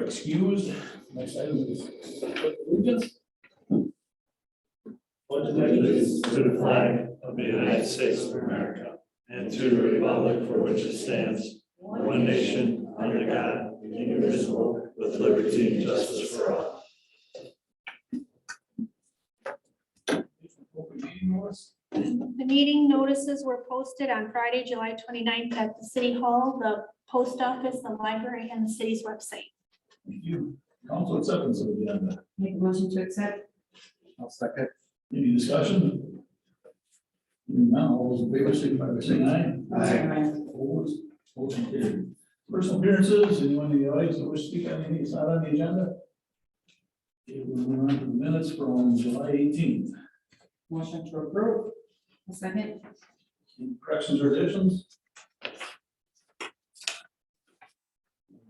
excused. Next item is allegiance. Pledge allegiance to the flag of the United States of America and to the republic for which it stands, one nation, under God, indivisible, with liberty and justice for all. Open meeting notice. The meeting notices were posted on Friday, July 29th at the City Hall, the post office, the library, and the city's website. Thank you. Council acceptance of the agenda. Make a motion to accept. I'll second. Any discussion? Hearing none, all those in favor, signify by saying aye. Aye. Opposed, motion carried. Personal appearances, anyone in the audience that wish to speak on anything that's not on the agenda? Okay, we'll move on to the minutes from July 18th. Motion to approve. A second. Any corrections or additions?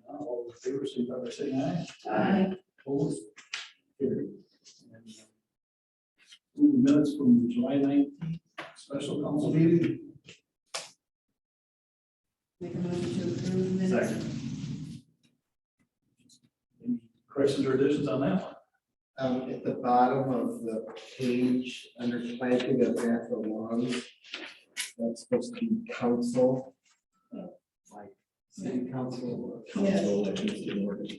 All those in favor, signify by saying aye. Aye. Opposed? Carried. And, minutes from July 19th, special council meeting. Make a motion to approve minutes. Second. Any corrections or additions on that one? At the bottom of the page, under planting of natural lawns, that's supposed to be council. Like city council. Or council, that needs to be worded.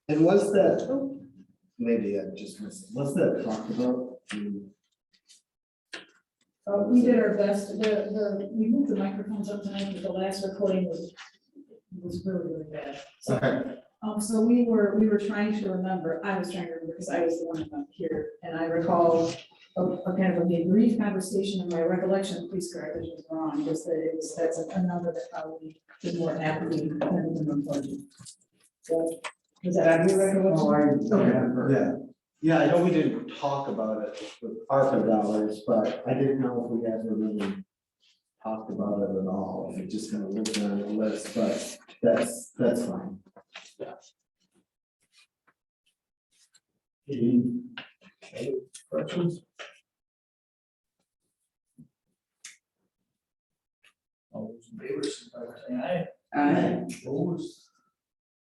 And was that, maybe I just missed, it. Was that talked about? We did our best, we moved the microphones up tonight, but the last recording was really, really bad. Okay. So we were trying to remember, I was trying to remember, because I was the one up here, and I recall a kind of a brief conversation, and my recollection, please correct if it's wrong, was that that's a number that probably is more aptly than the recording. So, was that your recollection? Yeah, yeah, I know we didn't talk about it with ARPA dollars, but I didn't know if we ever really talked about it at all, if it just kind of looked on the list, but that's fine. Any other corrections? All those in favor, signify by saying aye. Aye. Opposed?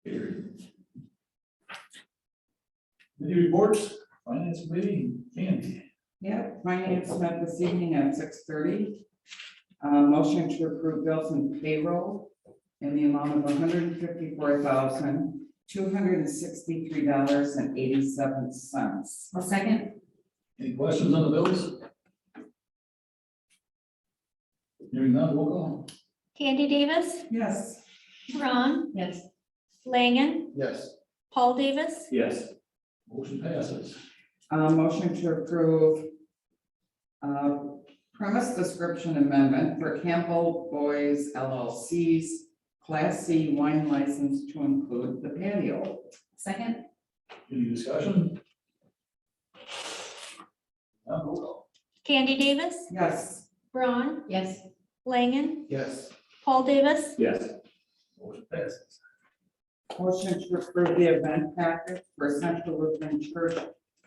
Carried. Committee reports, finance committee, Candy. Yeah, finance met this evening at 6:30. Motion to approve bills and payroll in the amount of $154,263.87. A second. Any questions on the bills? Hearing none, roll call. Candy Davis, Yes. Ron, Yes. Langen, Yes. Paul Davis, Yes. Motion passes. Motion to approve premise description amendment for Campbell Boys LLC's Class C wine license to include the patio. Second. Any discussion? None, roll call. Candy Davis, Yes. Ron, Yes. Langen, Yes. Paul Davis, Yes. Motion passes. Motion to approve the event package for Central Lutheran Church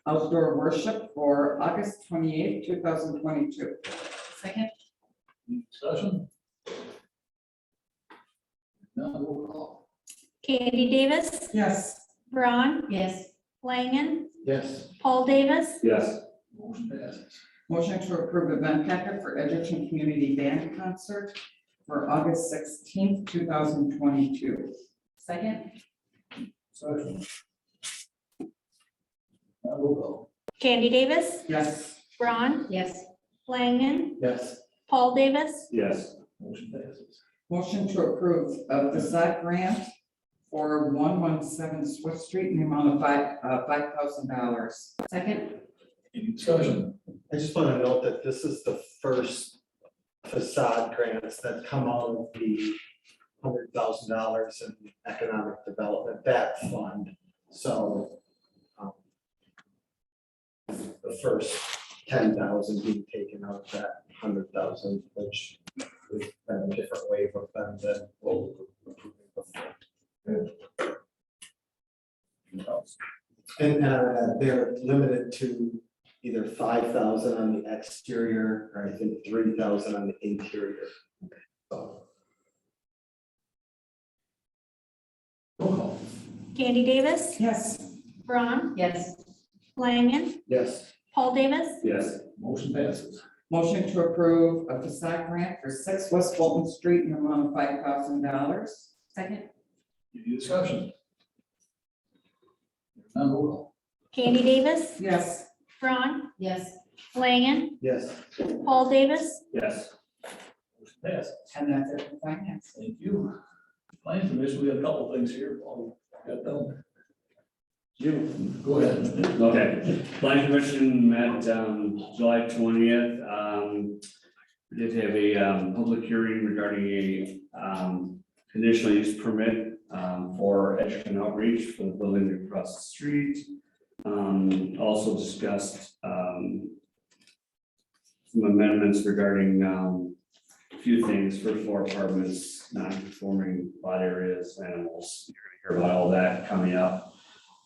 outdoor worship for August 28th, 2022. Second. Any discussion? None, roll call. Candy Davis, Yes. Ron, Yes. Langen, Yes. Paul Davis, Yes. Motion passes. Motion to approve event packet for Edgerton Community Band Concert for August 16th, 2022. Second. Discussion. None, roll call. Candy Davis, Yes. Ron, Yes. Langen, Yes. Paul Davis, Yes. Motion passes. Motion to approve of the SAC grant for 117 Swift Street in the amount of $5,000. Second. Any discussion? I just want to note that this is the first facade grants that come out of the $100,000 in economic development, that fund. So the first 10,000 being taken out of that 100,000, which is a different wave of them than what we were approving before. And they're limited to either 5,000 on the exterior, or I think 3,000 on the interior. So Roll call. Candy Davis, Yes. Braun, Yes. Langen, Yes. Paul Davis, Yes. Motion passes. Motion to approve a facade grant for 6 West Fulton Street in the amount of $5,000. Second. Any discussion? None, roll call. Candy Davis, Yes. Braun, Yes. Langen, Yes. Paul Davis, Yes. Motion passes. And that's it for finance. Thank you. Planning Commission, we have a couple things here. Paul, got them. Jim, go ahead. Okay, Planning Commission met July 20th. We did have a public hearing regarding a conditional use permit for Edgerton Outreach for the building across the street. Also discussed some amendments regarding a few things for floor apartments, non-conforming lot areas, animals. You're gonna hear about all that coming up.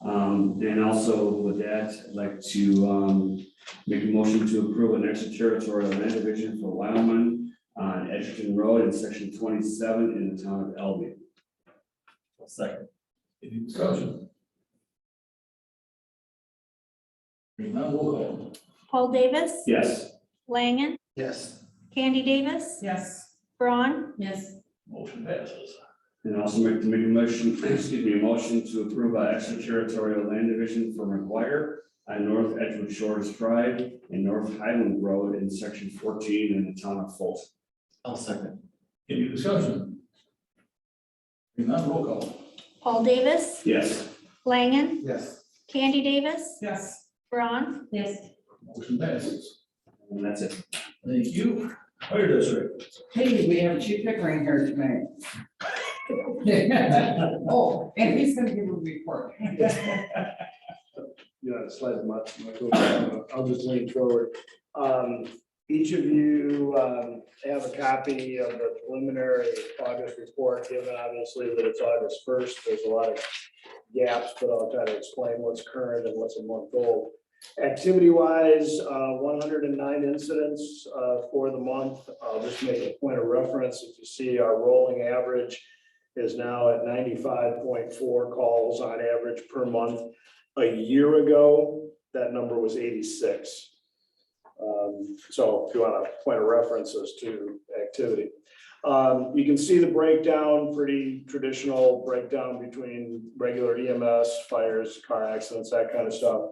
And also with that, I'd like to make a motion to approve an extraterritorial land division for Wyoming on Edgerton Road in section 27 in the town of Albion. Second. Any discussion? Hearing none, roll call. Paul Davis, Yes. Langen, Yes. Candy Davis, Yes. Braun, Yes. Motion passes. And also make a motion, a motion to approve an extraterritorial land division for McGuire on North Edgewood Shores Drive and North Highland Road in section 14 in the town of Fulton. I'll second. Any discussion? Hearing none, roll call. Paul Davis, Yes. Langen, Yes. Candy Davis, Yes. Braun, Yes. Motion passes. And that's it. Thank you. Fire District. Hey, we have Chief Pickering here tonight. Oh, and he's gonna give a report. Yeah, slide much, I'll just lean forward. Each of you have a copy of the preliminary August report, given obviously that it's August 1st. There's a lot of gaps, but I'll try to explain what's current and what's a month old. Activity wise, 109 incidents for the month. I'll just make a point of reference. If you see our rolling average is now at 95.4 calls on average per month. A year ago, that number was 86. So if you want a point of reference as to activity. You can see the breakdown, pretty traditional breakdown between regular EMS, fires, car accidents, that kind of stuff.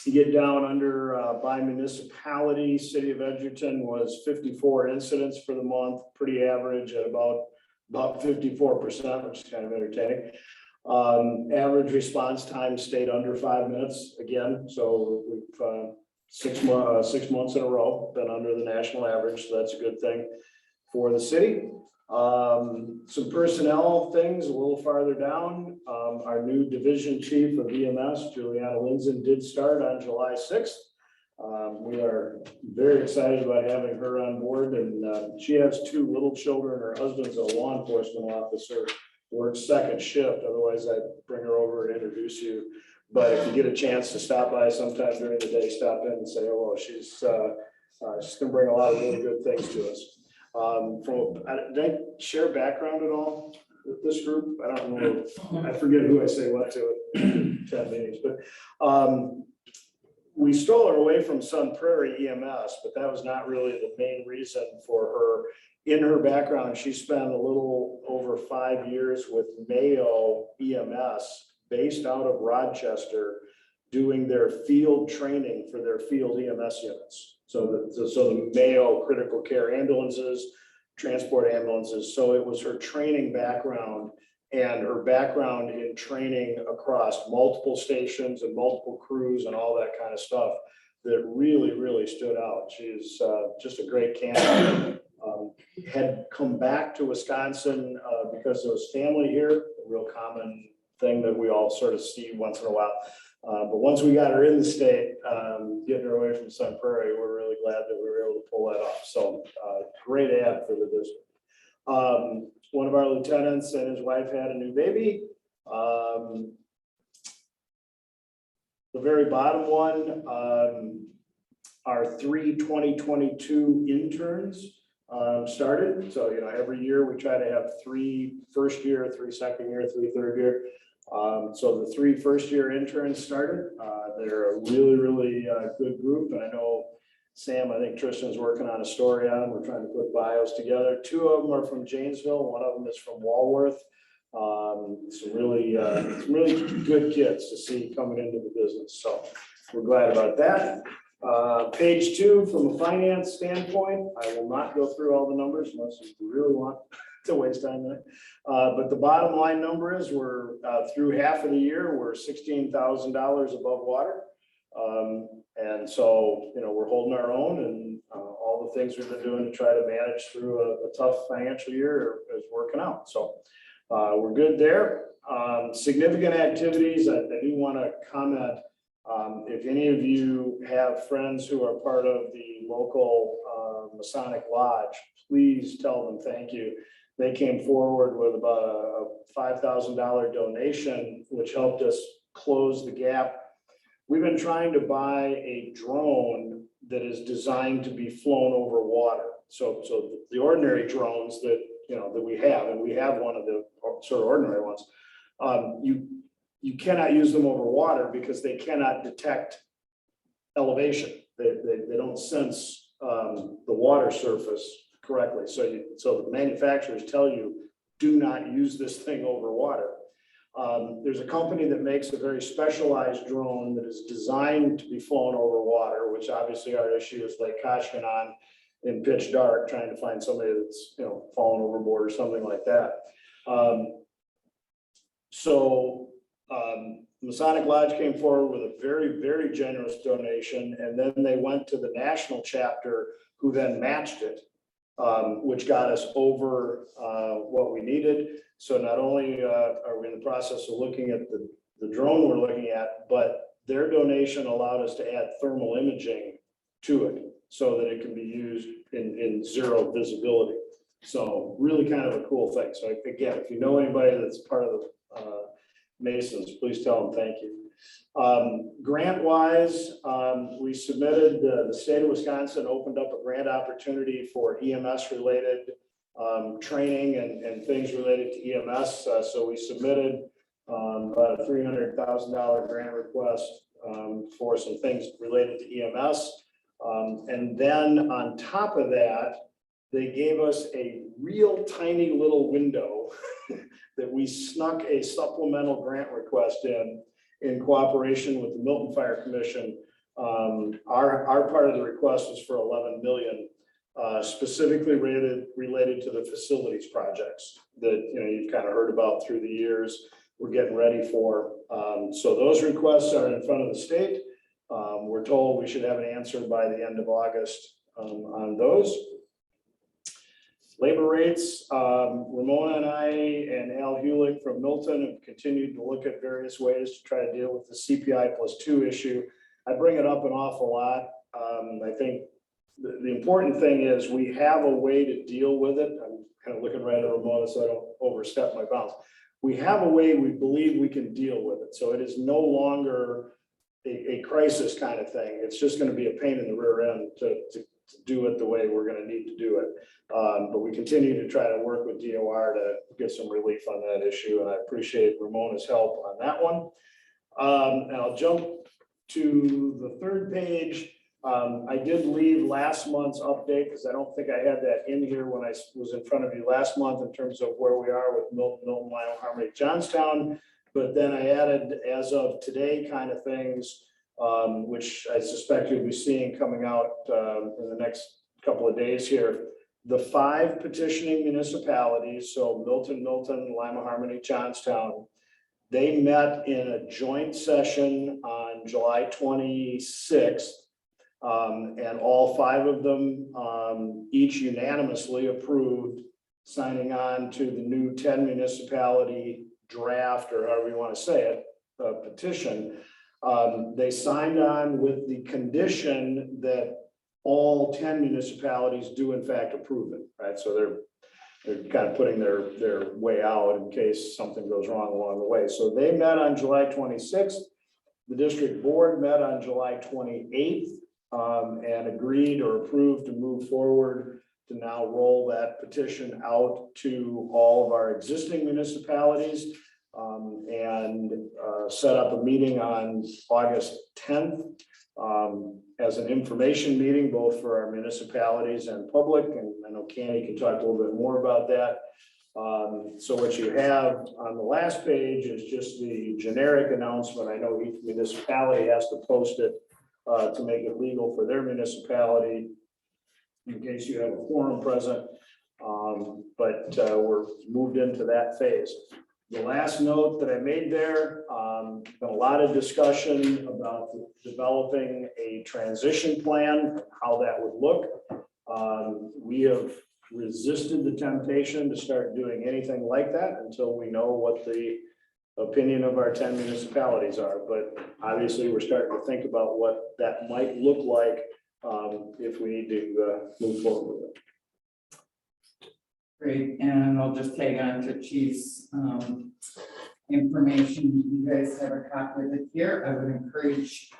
You get down under by municipality, city of Edgerton was 54 incidents for the month, pretty average at about 54%, which is kind of entertaining. Average response time stayed under 5 minutes again, so we've 6 months in a row been under the national average, so that's a good thing for the city. Some personnel things a little farther down. Our new division chief of EMS, Juliana Linzen, did start on July 6th. We are very excited about having her on board, and she has 2 little children. Her husband's a law enforcement officer, works second shift. Otherwise, I'd bring her over and introduce you. But if you get a chance to stop by sometime during the day, stop in and say hello. She's gonna bring a lot of really good things to us. Did I share background at all with this group? I don't know. I forget who I say what to at 10 meetings, but we stole her away from Sun Prairie EMS, but that was not really the main reason for her. In her background, she spent a little over 5 years with Mayo EMS based out of Rochester, doing their field training for their field EMS units. So the Mayo critical care ambulances, transport ambulances. So it was her training background and her background in training across multiple stations and multiple crews and all that kind of stuff that really, really stood out. She's just a great candidate. Had come back to Wisconsin because there was family here, a real common thing that we all sort of see once in a while. But once we got her in the state, getting her away from Sun Prairie, we're really glad that we were able to pull that off. So great ad for the district. One of our lieutenants and his wife had a new baby. The very bottom one, our 3 2022 interns started. So, every year we try to have 3 first year, 3 second year, 3 third year. So the 3 first year interns started. They're a really, really good group. And I know Sam, I think Tristan's working on a story on them. We're trying to put bios together. 2 of them are from Janesville. 1 of them is from Walworth. Some really good kids to see coming into the business. So we're glad about that. Page 2, from a finance standpoint, I will not go through all the numbers unless you really want to waste time there. But the bottom line number is we're through half of the year, we're $16,000 above water. And so, we're holding our own, and all the things we've been doing to try to manage through a tough financial year is working out. So we're good there. Significant activities, I do want to comment. If any of you have friends who are part of the local Masonic Lodge, please tell them thank you. They came forward with about a $5,000 donation, which helped us close the gap. We've been trying to buy a drone that is designed to be flown over water. So the ordinary drones that we have, and we have one of the sort of ordinary ones, you cannot use them over water because they cannot detect elevation. They don't sense the water surface correctly. So the manufacturers tell you, do not use this thing over water. There's a company that makes a very specialized drone that is designed to be flown over water, which obviously our issue is Lake Koshkonong in pitch dark, trying to find somebody that's fallen overboard or something like that. Masonic Lodge came forward with a very, very generous donation, and then they went to the national chapter, who then matched it, which got us over what we needed. So not only are we in the process of looking at the drone we're looking at, but their donation allowed us to add thermal imaging to it so that it can be used in zero visibility. So really kind of a cool thing. So again, if you know anybody that's part of the Masons, please tell them thank you. Grant wise, we submitted, the state of Wisconsin opened up a grant opportunity for EMS related training and things related to EMS. So we submitted about a $300,000 grant request for some things related to EMS. And then on top of that, they gave us a real tiny little window that we snuck a supplemental grant request in cooperation with the Milton Fire Commission. Our part of the request was for 11 million, specifically related to the facilities projects that you've kind of heard about through the years. We're getting ready for. So those requests are in front of the state. We're told we should have an answer by the end of August on those. Labor rates, Ramona and I and Al Hewlick from Milton have continued to look at various ways to try to deal with the CPI +2 issue. I bring it up an awful lot. I think the important thing is we have a way to deal with it. I'm kind of looking right at Ramona so I don't overstep my bounds. We have a way we believe we can deal with it. So it is no longer a crisis kind of thing. It's just going to be a pain in the rear end to do it the way we're going to need to do it. But we continue to try to work with DOR to get some relief on that issue. And I appreciate Ramona's help on that one. And I'll jump to the third page. I did leave last month's update because I don't think I had that in here when I was in front of you last month in terms of where we are with Milton, Lionel, Harmony, Johnstown. But then I added as of today kind of things, which I suspect you'll be seeing coming out in the next couple of days here. The 5 petitioning municipalities, so Milton, Lima, Harmony, Johnstown, they met in a joint session on July 26th. And all 5 of them each unanimously approved signing on to the new 10 municipality draft, or however you want to say it, petition. They signed on with the condition that all 10 municipalities do in fact approve it, right? So they're kind of putting their way out in case something goes wrong along the way. So they met on July 26th. The district board met on July 28th and agreed or approved to move forward to now roll that petition out to all of our existing municipalities and set up a meeting on August 10th as an information meeting, both for our municipalities and public. And I know Candy can talk a little bit more about that. So what you have on the last page is just the generic announcement. I know each municipality has to post it to make it legal for their municipality in case you have a quorum present. But we're moved into that phase. The last note that I made there, been a lot of discussion about developing a transition plan, how that would look. We have resisted the temptation to start doing anything like that until we know what the opinion of our 10 municipalities are. But obviously, we're starting to think about what that might look like if we need to move forward with it. Great, and I'll just tag on to Chief's information. You guys have a copy of it here. I would encourage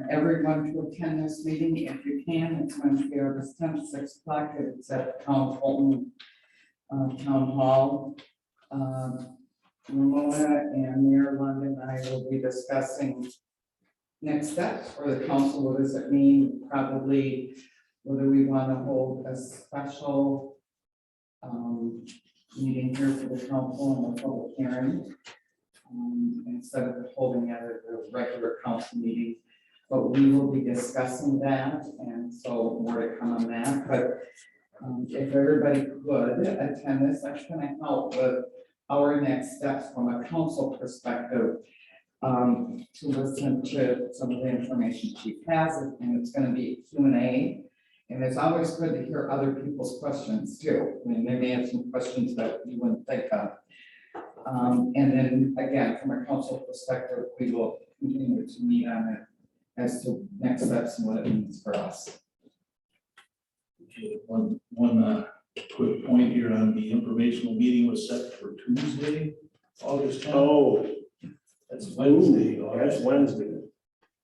everyone to attend this meeting if you can. It's Wednesday, August 10th, 6 o'clock. It's at Town Fulton Town Hall. Ramona and Mayor London and I will be discussing next steps for the council. What does it mean? Probably whether we want to hold a special meeting here for the council and a public hearing instead of holding it at a regular council meeting. But we will be discussing that, and so more to come on that. But if everybody could attend this, that's going to help with our next steps from a council perspective to listen to some of the information Chief has, and it's going to be Q&A. And it's always good to hear other people's questions too. I mean, they may have some questions that you wouldn't think of. And then again, from a council perspective, we will continue to meet on it as to next steps and what it means for us. Okay, one quick point here on the informational meeting was set for Tuesday, August 10th. Oh, That's Wednesday. that's Wednesday.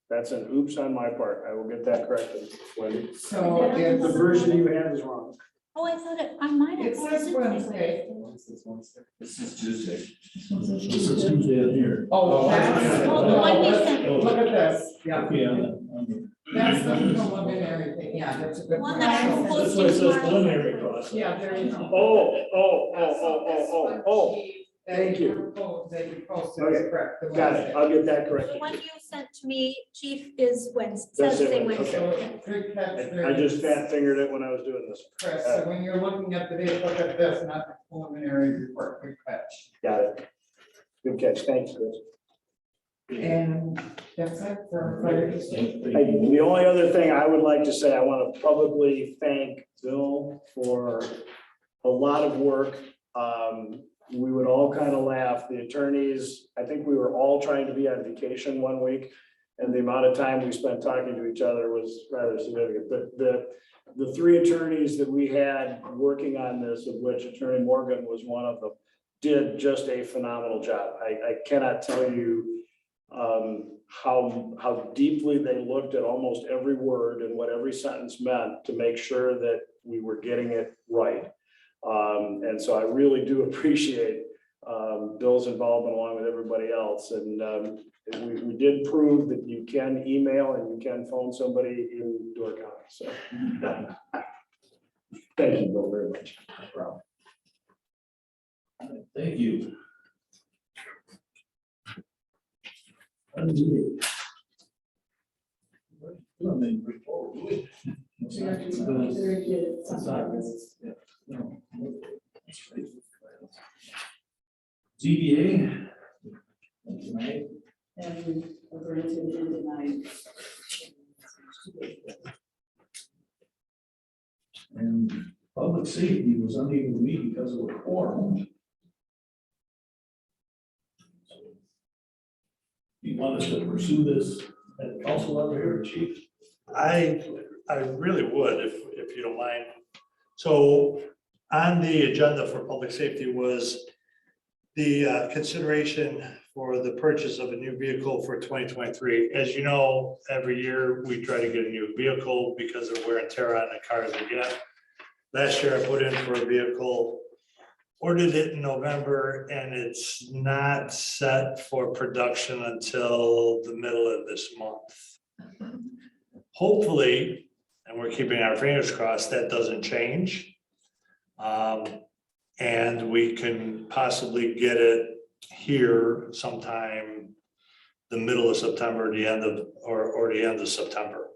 That's an oops on my part. I will get that corrected. Wendy. So The it's, version you have is wrong. Oh, I thought it, I might have. it says Wednesday. This is Tuesday. This is Tuesday in here. Oh, that's, Oh, the one you no, sent. look at this. Yeah, Okay, on the. that's the preliminary thing. Yeah, that's a good One that I point. That's why it says preliminary process. Yeah, there you go. Oh. Thank you. That you posted Okay, is correct. the Got it. Wednesday. I'll get that The corrected. one you sent to me, Chief, is Wednesday, That's says it, say Wednesday. Wednesday. So, good catch there. I just fat fingered it when I was doing this. Chris, so when you're looking at the date, look at this, not the preliminary report, good catch. Got it. Good catch. Thanks, Chris. And that's it for fire district. Hey, the only other thing I would like to say, I want to publicly thank Bill for a lot of work. We would all kind of laugh, the attorneys, I think we were all trying to be on vacation one week, and the amount of time we spent talking to each other was rather significant. But the three attorneys that we had working on this, of which Attorney Morgan was one of them, did just a phenomenal job. I cannot tell you how deeply they looked at almost every word and what every sentence meant to make sure that we were getting it right. And so I really do appreciate Bill's involvement along with everybody else. And we did prove that you can email and you can phone somebody in Door County. So thank you, Bill, very much. No problem. Thank you. ZBA. Tonight. And we agreed to end tonight. And public safety was unable to meet because of a quorum. You want us to pursue this at council level here, chief? I really would, if you don't mind. So on the agenda for public safety was the consideration for the purchase of a new vehicle for 2023. As you know, every year we try to get a new vehicle because of wear and tear on the cars we get. Last year I put in for a vehicle, ordered it in November, and it's not set for production until the middle of this month. Hopefully, and we're keeping our fingers crossed, that doesn't change. And we can possibly get it here sometime the middle of September, the end of, or the end of September.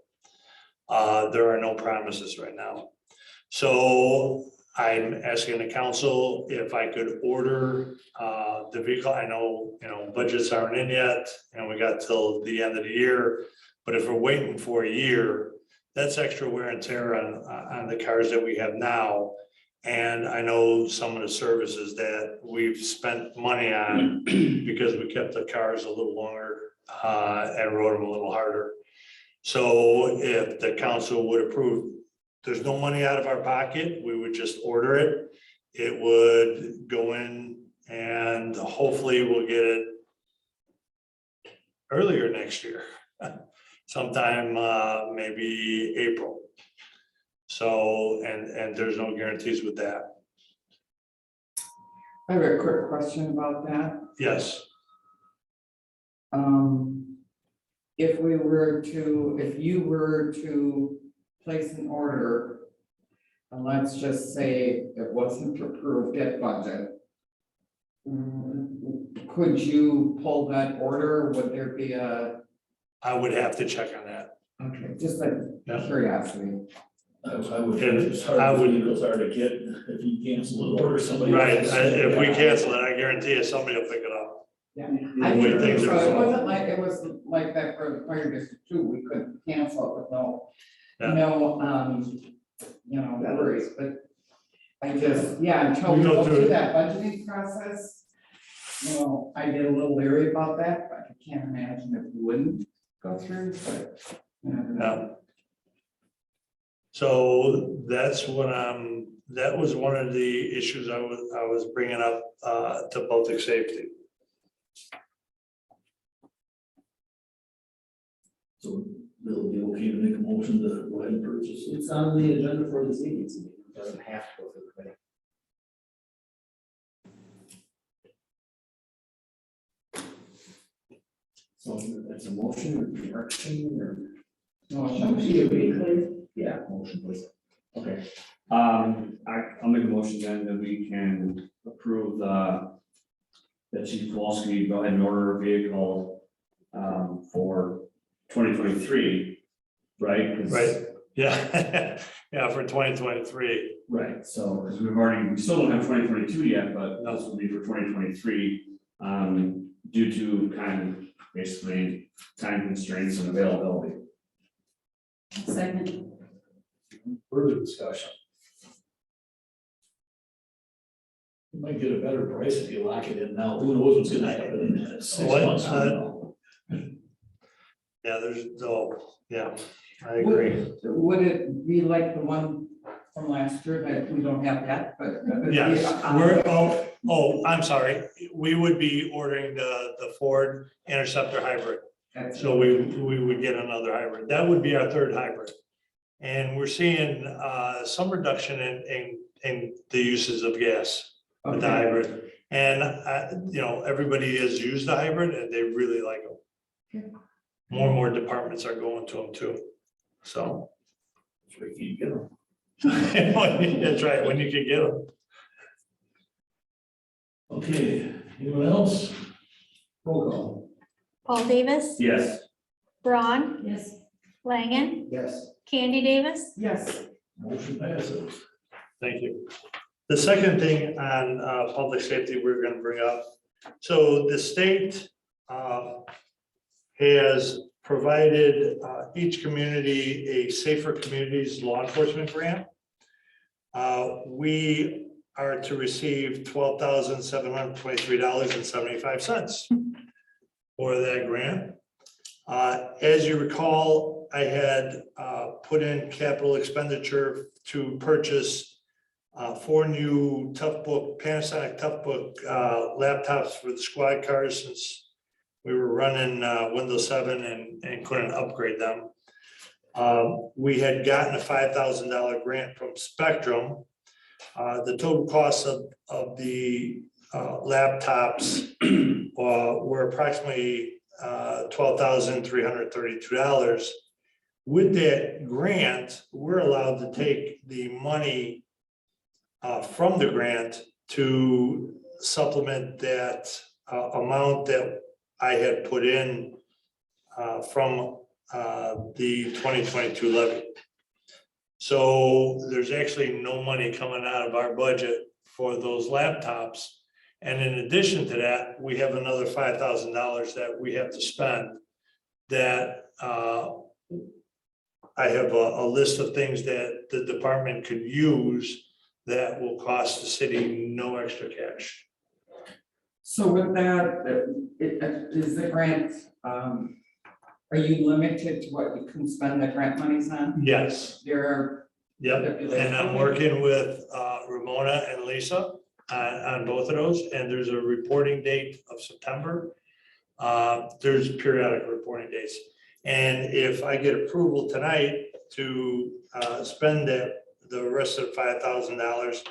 There are no promises right now. So I'm asking the council if I could order the vehicle. I know, budgets aren't in yet, and we got till the end of the year. But if we're waiting for a year, that's extra wear and tear on the cars that we have now. And I know some of the services that we've spent money on because we kept the cars a little longer and rode them a little harder. So if the council would approve, there's no money out of our pocket, we would just order it. It would go in and hopefully we'll get it earlier next year, sometime maybe April. So, and there's no guarantees with that. I have a quick question about that. Yes, If you were to place an order, and let's just say it wasn't approved at budget, could you pull that order? Would there be a, I would have to check on that. okay, just a Yeah. curiosity? I would, And it's hard, I would- it's hard to get, if you cancel it, order somebody. Right, else. if we cancel it, I guarantee you somebody will pick it up. Yeah. The I way think things so. are It going. wasn't like, it was like that for the fire district too. We couldn't cancel it with Yeah. no worries, but I just, until We we go go through through it. that budgeting process, I get a little leery about that, but I can't imagine if we wouldn't go through, but you never know. Yeah. So that's what that was one of the issues I was bringing up to public safety. So it'll be okay to make a motion to go ahead and purchase it. It's on the agenda for this evening, it doesn't have to go through the committee. So that's a motion or direction or? Yeah, motion please. Okay. I'll make a motion then that we can approve that Chief Kowalski go ahead and order a vehicle for 2023, right? 'Cause- Right. Yeah, yeah, for 2023. Right, so, because we still don't have 2022 yet, but this will be for 2023, due to kind of basically time constraints and availability. Second. Further discussion. You might get a better price if you lock it in now. Who knows what's gonna happen in 6 What? months from now. Yeah, yeah, I agree. Would it be like the one from last year that we don't have that, but? Yes, I'm sorry. We would be ordering the Ford Interceptor hybrid. So we would get another hybrid. That would be our third hybrid. And we're seeing some reduction in the uses of gas with the hybrid. And everybody has used the hybrid and they really like them. More and more departments are going to them too. So. That's where you get them. That's right, when you can get them. Okay, anyone else? Roll call. Paul Davis, Yes. Braun, Yes. Langen, Yes. Candy Davis, Yes. Motion passes. Thank you. The second thing on public safety we're gonna bring up. So the state has provided each community a Safer Communities Law Enforcement Grant. We are to receive $12,723.75 for that grant. As you recall, I had put in capital expenditure to purchase 4 new Panasonic Toughbook laptops for the squad cars since we were running Windows 7 and couldn't upgrade them. We had gotten a $5,000 grant from Spectrum. The total cost of the laptops were approximately $12,332. With that grant, we're allowed to take the money from the grant to supplement that amount that I had put in from the 2022 levy. So there's actually no money coming out of our budget for those laptops. And in addition to that, we have another $5,000 that we have to spend that I have a list of things that the department could use that will cost the city no extra cash. So with that, is the grant, are you limited to what you can spend the grant monies on? Yes, There are. yep, and I'm working with Ramona and Lisa on both of those, and there's a reporting date of September. There's periodic reporting dates. And if I get approval tonight to spend the rest of $5,000,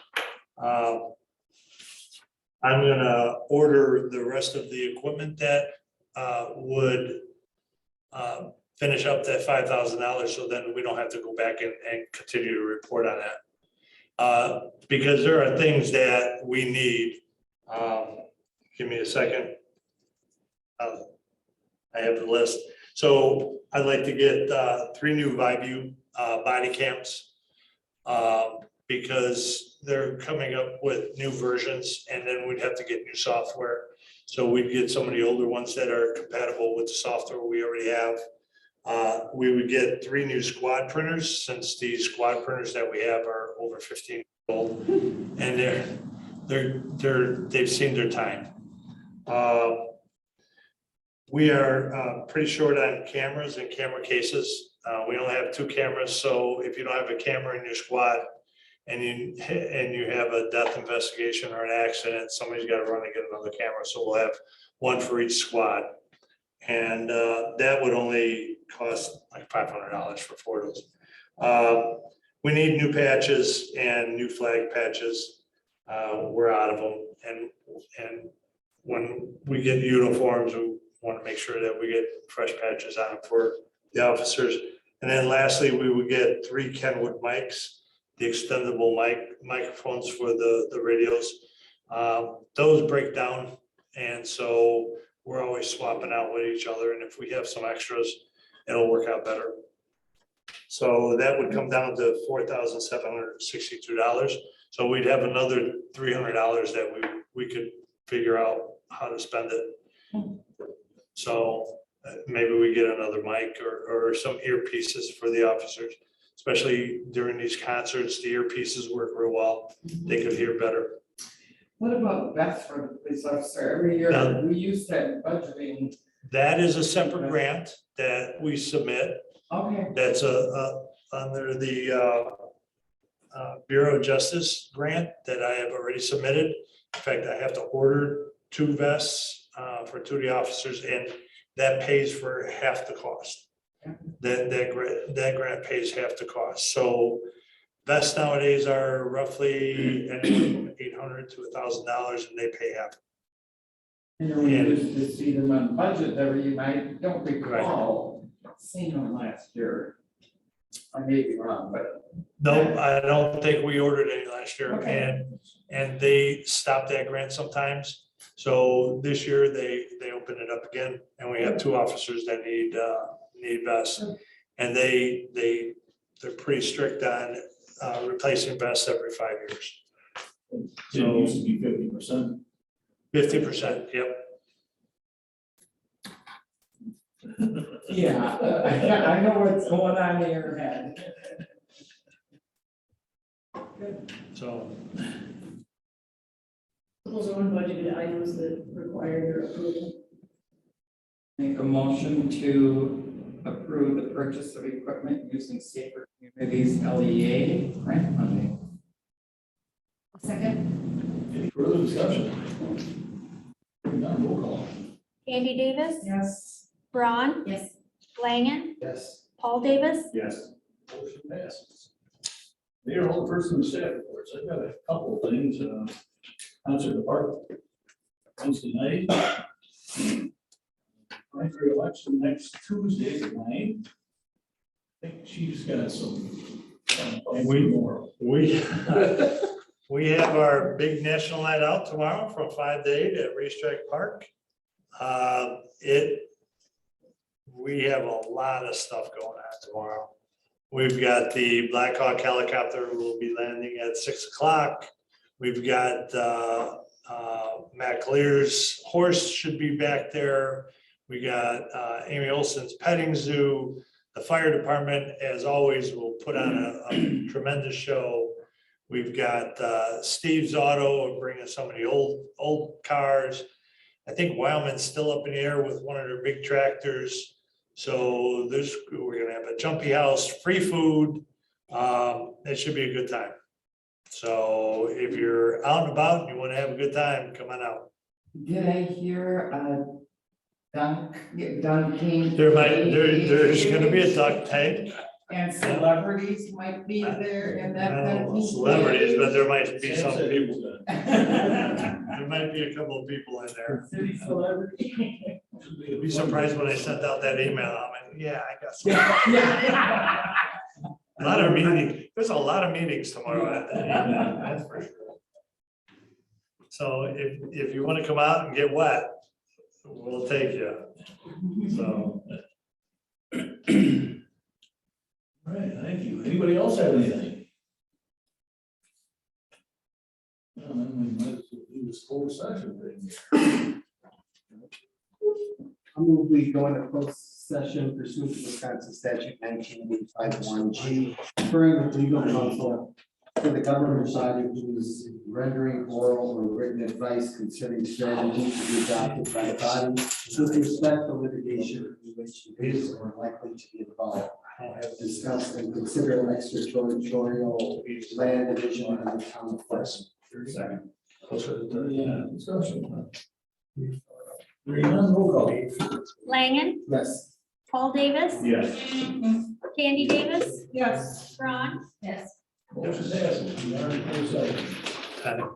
I'm gonna order the rest of the equipment that would finish up that $5,000, so then we don't have to go back and continue to report on that. Because there are things that we need. Give me a second. I have the list. So I'd like to get 3 new ViView body cams because they're coming up with new versions, and then we'd have to get new software. So we'd get some of the older ones that are compatible with the software we already have. We would get 3 new squad printers, since the squad printers that we have are over 15 years old, and they've seen their time. We are pretty short on cameras and camera cases. We only have 2 cameras, so if you don't have a camera in your squad and you have a death investigation or an accident, somebody's got to run and get another camera. So we'll have 1 for each squad. And that would only cost like $500 for 4 of those. We need new patches and new flag patches. We're out of them. And when we get uniforms, we want to make sure that we get fresh patches on them for the officers. And then lastly, we would get 3 Kenwood mics, the extendable microphones for the radios. Those break down, and so we're always swapping out with each other. And if we have some extras, it'll work out better. So that would come down to $4,762. So we'd have another $300 that we could figure out how to spend it. So maybe we get another mic or some earpieces for the officers, especially during these concerts. The earpieces work real well. They could hear better. What about vests for the police officer? Every year, we use that budgeting. That is a separate grant that we submit. Okay. That's under the Bureau of Justice grant that I have already submitted. In fact, I have to order 2 vests for 2 of the officers, and that pays for half the cost. That grant pays half the cost. So vests nowadays are roughly anywhere from $800 to $1,000, and they pay half. And we used to see them on budget every year. I don't recall seeing them last year. I may be wrong, but. No, I don't think we ordered any last year, Okay. and they stopped that grant sometimes. So this year they opened it up again, and we have 2 officers that need vests. And they're pretty strict on replacing vests every 5 years. It used to be 50%. 50%, yep. Yeah, I know what's going on in your head. So Those are unbudgeted items that require your approval. Make a motion to approve the purchase of equipment using Safer Communities LEA grant funding. Second. Any further discussion? Hearing none, roll call. Andy Davis, Yes. Braun, Yes. Langen, Yes. Paul Davis, Yes. Motion passes. Mayor, all person and staff reports. I've got a couple of things, concert park. Wednesday night. Primary election next Tuesday at 9. I think Chief's got some. More. We have our big national night out tomorrow from 5 to 8 at Racetrack Park. We have a lot of stuff going on tomorrow. We've got the Black Hawk helicopter will be landing at 6 o'clock. We've got Matt Lear's horse should be back there. We got Amy Olson's petting zoo. The fire department, as always, will put on a tremendous show. We've got Steve's Auto bringing some of the old cars. I think Wildman's still up in the air with one of their big tractors. So we're gonna have a jumpy house, free food. It should be a good time. So if you're out and about and you want to have a good time, come on out. Did I hear, Dunk King? There's gonna be a duck tank. And celebrities might be there in that. I don't know Dunk celebrities, but there might be some Sam said he was people. done. There might be a couple of people in there. City celebrity. You'd be surprised when I sent out that email. I'm like, yeah, I got some. A lot of meetings, there's a lot of meetings tomorrow at that evening, that's for sure. So if you want to come out and get wet, we'll take you. So. All right, thank you. Anybody else have anything? Well, then we might as well do this whole session thing. I move we go into closed session pursuant to Wisconsin statute 1985 referring with legal counsel for the government body who is rendering oral or written advice concerning strategies to be adopted by the body with respect to litigation in which it is or likely to be involved. Discuss and consider extraterritorial land division in the town of Pleasant. Second. Yeah, discussion. Hearing none, roll call. Langen, Yes. Paul Davis, Yes. Candy Davis, Yes. Ron. Yes. Motion passes. We are in closed session.